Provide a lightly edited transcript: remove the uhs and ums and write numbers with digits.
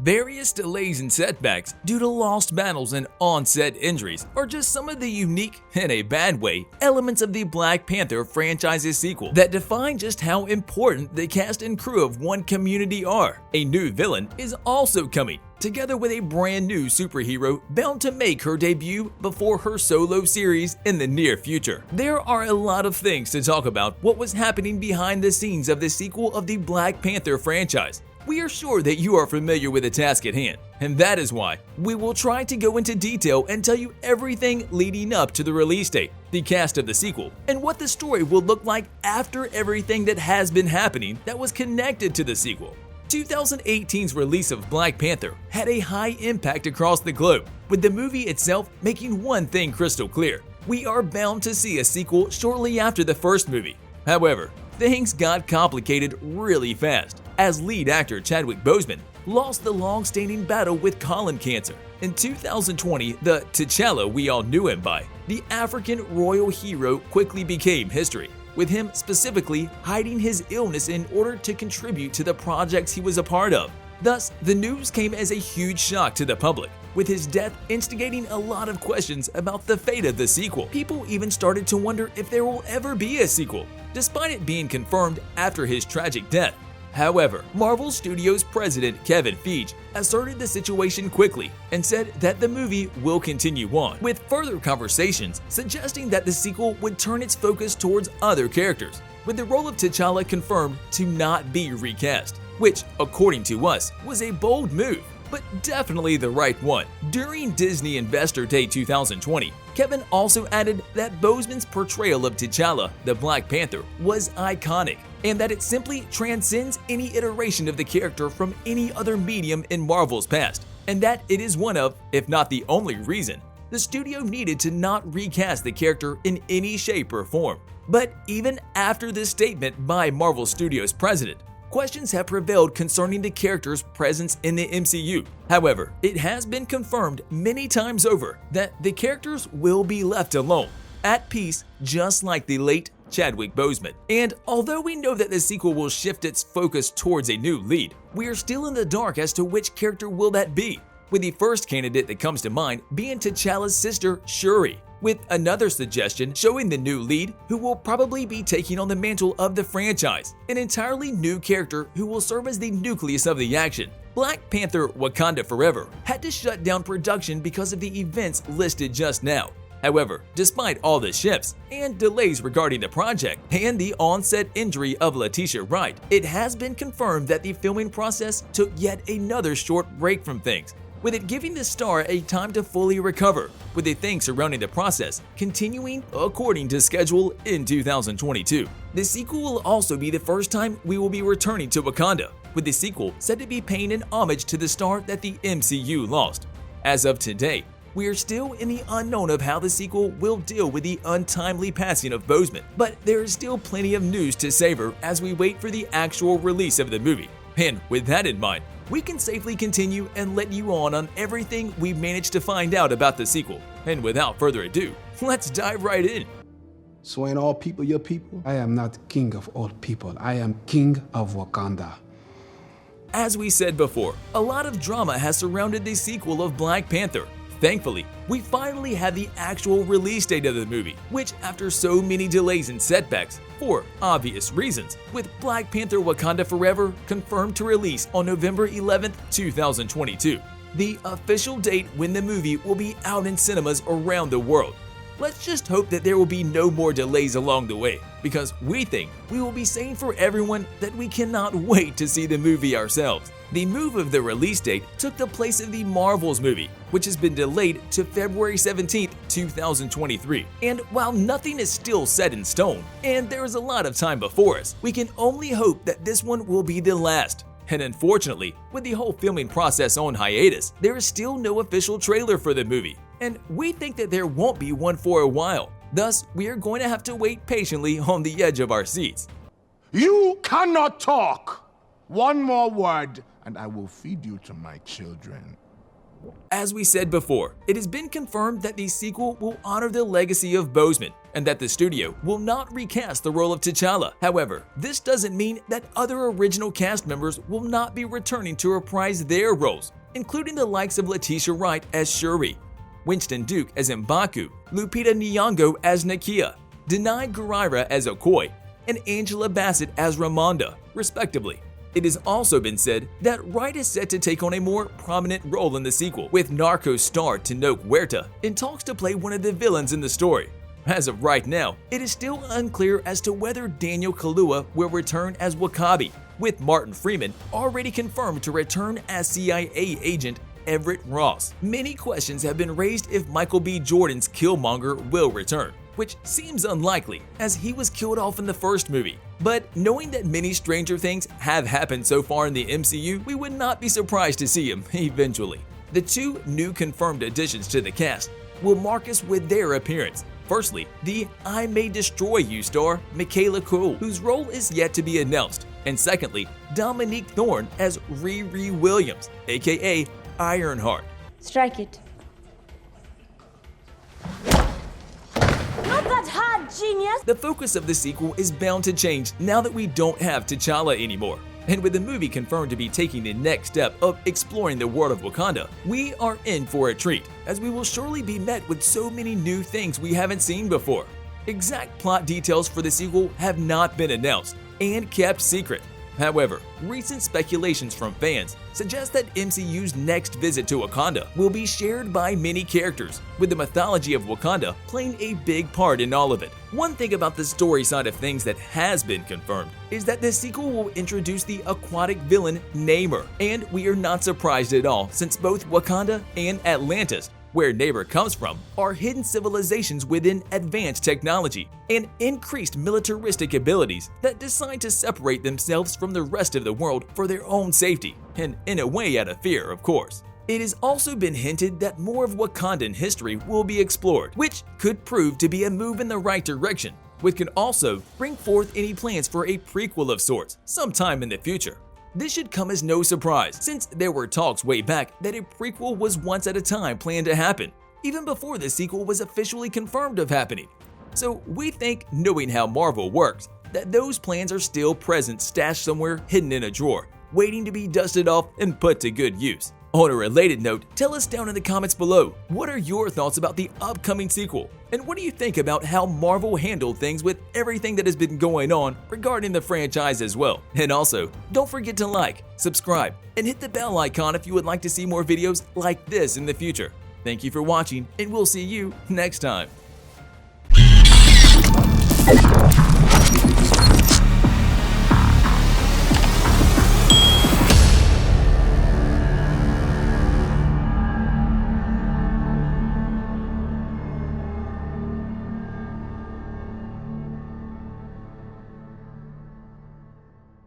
Various delays and setbacks due to lost battles and on-set injuries are just some of the unique, in a bad way, elements of the Black Panther franchise's sequel that define just how important the cast and crew of one community are. A new villain is also coming, together with a brand new superhero bound to make her debut before her solo series in the near future. There are a lot of things to talk about what was happening behind the scenes of the sequel of the Black Panther franchise. We are sure that you are familiar with the task at hand, and that is why we will try to go into detail and tell you everything leading up to the release date, the cast of the sequel, and what the story will look like after everything that has been happening that was connected to the sequel. 2018's release of Black Panther had a high impact across the globe, with the movie itself making one thing crystal clear: we are bound to see a sequel shortly after the first movie. However, things got complicated really fast, as lead actor Chadwick Boseman lost the long-standing battle with colon cancer. In 2020, the T'Challa we all knew him by, the African royal hero, quickly became history, with him specifically hiding his illness in order to contribute to the projects he was a part of. Thus, the news came as a huge shock to the public, with his death instigating a lot of questions about the fate of the sequel. People even started to wonder if there will ever be a sequel, despite it being confirmed after his tragic death. However, Marvel Studios president Kevin Feige asserted the situation quickly and said that the movie will continue on, with further conversations suggesting that the sequel would turn its focus towards other characters, with the role of T'Challa confirmed to not be recast, which, according to us, was a bold move, but definitely the right one. During Disney Investor Day 2020, Kevin also added that Boseman's portrayal of T'Challa, the Black Panther, was iconic, and that it simply transcends any iteration of the character from any other medium in Marvel's past, and that it is one of, if not the only reason, the studio needed to not recast the character in any shape or form. But even after this statement by Marvel Studios president, questions have prevailed concerning the character's presence in the MCU. However, it has been confirmed many times over that the characters will be left alone, at peace, just like the late Chadwick Boseman. And although we know that the sequel will shift its focus towards a new lead, we are still in the dark as to which character will that be, with the first candidate that comes to mind being T'Challa's sister Shuri, with another suggestion showing the new lead who will probably be taking on the mantle of the franchise, an entirely new character who will serve as the nucleus of the action. Black Panther: Wakanda Forever had to shut down production because of the events listed just now. However, despite all the shifts and delays regarding the project and the onset injury of Letitia Wright, it has been confirmed that the filming process took yet another short break from things, with it giving the star a time to fully recover, with the things surrounding the process continuing according to schedule in 2022. The sequel will also be the first time we will be returning to Wakanda, with the sequel said to be paying an homage to the star that the MCU lost. As of today, we are still in the unknown of how the sequel will deal with the untimely passing of Boseman, but there is still plenty of news to savor as we wait for the actual release of the movie. And with that in mind, we can safely continue and let you on everything we managed to find out about the sequel. And without further ado, let's dive right in. So ain't all people your people? I am not king of all people. I am king of Wakanda. As we said before, a lot of drama has surrounded the sequel of Black Panther. Thankfully, we finally have the actual release date of the movie, which after so many delays and setbacks, for obvious reasons, with Black Panther: Wakanda Forever confirmed to release on November 11th, 2022, the official date when the movie will be out in cinemas around the world. Let's just hope that there will be no more delays along the way, because we think we will be saying for everyone that we cannot wait to see the movie ourselves. The move of the release date took the place of the Marvels movie, which has been delayed to February 17th, 2023. And while nothing is still set in stone, and there is a lot of time before us, we can only hope that this one will be the last. And unfortunately, with the whole filming process on hiatus, there is still no official trailer for the movie, and we think that there won't be one for a while. Thus, we are going to have to wait patiently on the edge of our seats. You cannot talk! One more word, and I will feed you to my children. As we said before, it has been confirmed that the sequel will honor the legacy of Boseman and that the studio will not recast the role of T'Challa. However, this doesn't mean that other original cast members will not be returning to reprise their roles, including the likes of Letitia Wright as Shuri, Winston Duke as M'Baku, Lupita Nyong'o as Nakia, Danai Gurira as Okoye, and Angela Bassett as Ramonda, respectively. It has also been said that Wright is set to take on a more prominent role in the sequel, with Narcos star Tenoch Huerta in talks to play one of the villains in the story. As of right now, it is still unclear as to whether Daniel Kaluuya will return as W'Kabi, with Martin Freeman already confirmed to return as CIA agent Everett Ross. Many questions have been raised if Michael B. Jordan's Killmonger will return, which seems unlikely as he was killed off in the first movie. But knowing that many stranger things have happened so far in the MCU, we would not be surprised to see him eventually. The two new confirmed additions to the cast will mark us with their appearance. Firstly, the I May Destroy You star Michaela Coel, whose role is yet to be announced. And secondly, Dominique Thorne as Riri Williams, aka Ironheart. Strike it. Not that hard, genius! The focus of the sequel is bound to change now that we don't have T'Challa anymore. And with the movie confirmed to be taking the next step of exploring the world of Wakanda, we are in for a treat, as we will surely be met with so many new things we haven't seen before. Exact plot details for the sequel have not been announced and kept secret. However, recent speculations from fans suggest that MCU's next visit to Wakanda will be shared by many characters, with the mythology of Wakanda playing a big part in all of it. One thing about the story side of things that has been confirmed is that the sequel will introduce the aquatic villain Namor, and we are not surprised at all since both Wakanda and Atlantis, where Namor comes from, are hidden civilizations within advanced technology and increased militaristic abilities that decide to separate themselves from the rest of the world for their own safety, and in a way out of fear, of course. It has also been hinted that more of Wakandan history will be explored, which could prove to be a move in the right direction, which could also bring forth any plans for a prequel of sorts sometime in the future. This should come as no surprise, since there were talks way back that a prequel was once at a time planned to happen, even before the sequel was officially confirmed of happening. So we think, knowing how Marvel works, that those plans are still present, stashed somewhere hidden in a drawer, waiting to be dusted off and put to good use. On a related note, tell us down in the comments below, what are your thoughts about the upcoming sequel? And what do you think about how Marvel handled things with everything that has been going on regarding the franchise as well? And also, don't forget to like, subscribe, and hit the bell icon if you would like to see more videos like this in the future. Thank you for watching, and we'll see you next time.